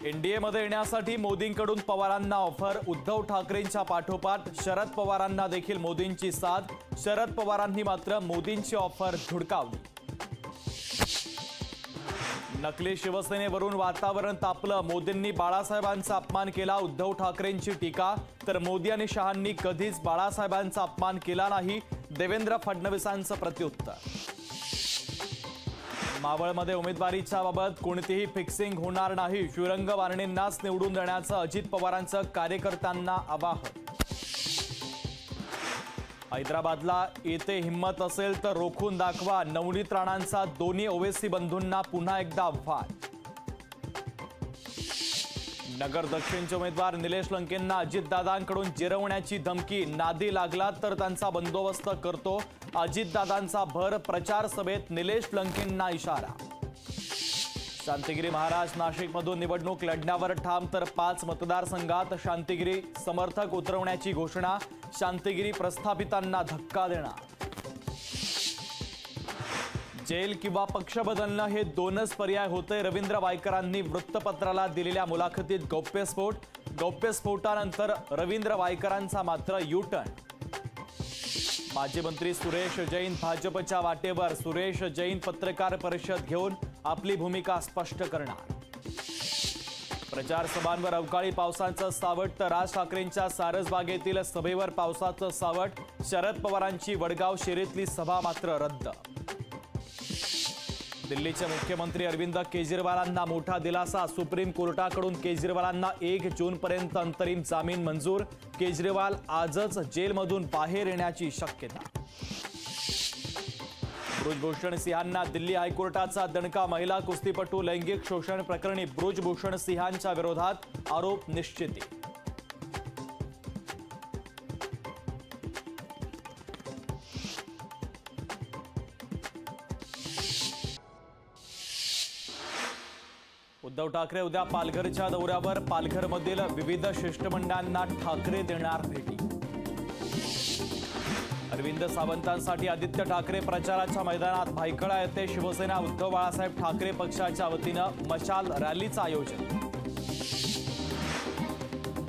NDA मध्ये येण्यासाठी मोदींकडून पवारांना ऑफर। उद्धव ठाकरेंच्या पाठोपाठ शरद पवारांना देखील मोदींची साथ। शरद पवारांनी मात्र मोदींची ऑफर धुडकावली। नकली शिवसेनेवरून वातावरण तापलं। मोदींनी बाळासाहेबांचा अपमान केला। उद्धव ठाकरेंची टीका। तर मोदी आणि शहांनी कधीच बाळासाहेबांचा अपमान केला नाही। देवेंद्र फडणवीसांचं प्रत्युत्तर। मावळमध्ये उमेदवारीच्या बाबत कोणतीही फिक्सिंग होणार नाही। श्रीरंग बारणेंनाच निवडून देण्याचं अजित पवारांचं कार्यकर्त्यांना आवाहन। हैदराबादला येथे हिम्मत असेल तर रोखून दाखवा। नवनीत राणांचा दोन्ही ओवेसी बंधूंना पुन्हा एकदा आव्हान। नगर दक्षिणचे उमेदवार निलेश लंकेंना अजितदादांकडून जिरवण्याची धमकी। नादी लागला तर त्यांचा बंदोबस्त करतो। अजितदादांचा भर प्रचार सभेत निलेश लंकेंना इशारा। शांतिगिरी महाराज नाशिकमधून निवडणूक लढण्यावर ठाम। तर 5 मतदारसंघात शांतिगिरी समर्थक उतरवण्याची घोषणा। शांतिगिरी प्रस्थापितांना धक्का देणार। जेल किंवा पक्ष बदलणं हे दोनच पर्याय होते। रवींद्र वायकरांनी वृत्तपत्राला दिलेल्या मुलाखतीत गौप्यस्फोट। गौप्यस्फोटानंतर रवींद्र वायकरांचा मात्र यू-टर्न। माजी मंत्री सुरेश जैन भाजपच्या वाटेवर। सुरेश जैन पत्रकार परिषद घेऊन आपली भूमिका स्पष्ट करणार। प्रचार सभांवर अवकाळी पावसाचं सावट। तर राज ठाकरेंच्या सारसबागेतील सभेवर पावसाचं सावट। शरद पवारांची वडगाव शिरीतली सभा मात्र रद्द। दिल्लीचे मुख्यमंत्री अरविंद केजरीवालांना मोठा दिलासा। सुप्रीम कोर्टाकडून केजरीवालांना 1 जूनपर्यंत अंतरिम जामीन मंजूर। केजरीवाल आजच जेलमधून बाहेर येण्याची शक्यता। बृजभूषण सिंहांना दिल्ली हायकोर्टाचा दणका। महिला कुस्तीपटू लैंगिक शोषण प्रकरणी बृजभूषण सिंहांच्या विरोधात आरोप निश्चिती। उद्धव ठाकरे उद्या पालघरच्या दौऱ्यावर। पालघरमधील विविध शिष्टमंडळांना ठाकरे देणार भेटी। अरविंद सावंतांसाठी आदित्य ठाकरे प्रचाराच्या मैदानात। भायखळा येथे शिवसेना उद्धव बाळासाहेब ठाकरे पक्षाच्या वतीनं मशाल रॅलीचं आयोजन।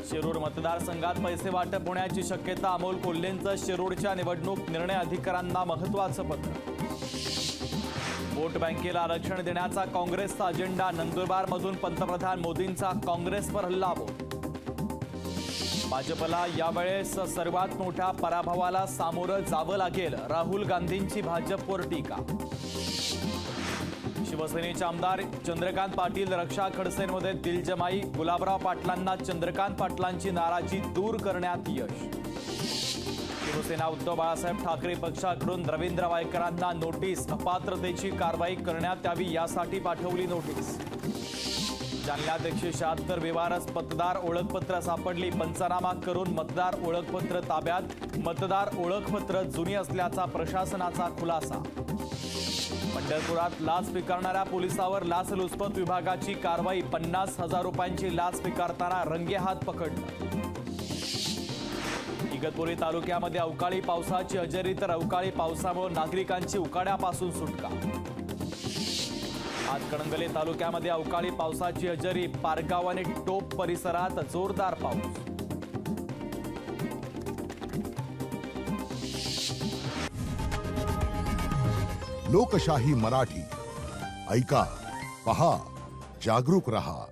शिरूर मतदारसंघात पैसे वाटप होण्याची शक्यता। अमोल कोल्हेंचं शिरूरच्या निवडणूक निर्णय अधिकाऱ्यांना महत्त्वाचं पत्र। वोट बँकेला आरक्षण देण्याचा काँग्रेसचा अजेंडा। नंदुरबारमधून पंतप्रधान मोदींचा काँग्रेसवर हल्लाबोल। भाजपला यावेळेस सर्वात मोठ्या पराभवाला सामोरं जावं लागेल। राहुल गांधींची भाजपवर टीका। शिवसेनेचे आमदार चंद्रकांत पाटील रक्षा खडसेंमध्ये दिलजमाई। गुलाबराव पाटलांना चंद्रकांत पाटलांची नाराजी दूर करण्यात यश। शिवसेना उद्धव बाळासाहेब ठाकरे पक्षाकडून रवींद्र वायकरांना नोटीस। अपात्रतेची कारवाई करण्यात यावी यासाठी पाठवली नोटीस। जालन्यात 176 बेवारस मतदार ओळखपत्र सापडली। पंचनामा करून मतदार ओळखपत्र ताब्यात। मतदार ओळखपत्र जुनी असल्याचा प्रशासनाचा खुलासा। पंढरपुरात लाच स्वीकारणाऱ्या पोलिसावर लाचलुचपत विभागाची कारवाई। 50,000 रुपयांची लाच स्वीकारताना रंगेहात पकडलं। इगतपुरी तालुक्यामध्ये अवकाळी पावसाची हजेरी। तर अवकाळी पावसामुळे नागरिकांची उकाड्यापासून सुटका। हातकणंगले तालुक्यामध्ये अवकाळी पावसाची हजेरी। पारगाव आणि टोप परिसरात जोरदार पाऊस। लोकशाही मराठी ऐका, पहा, जागरूक रहा।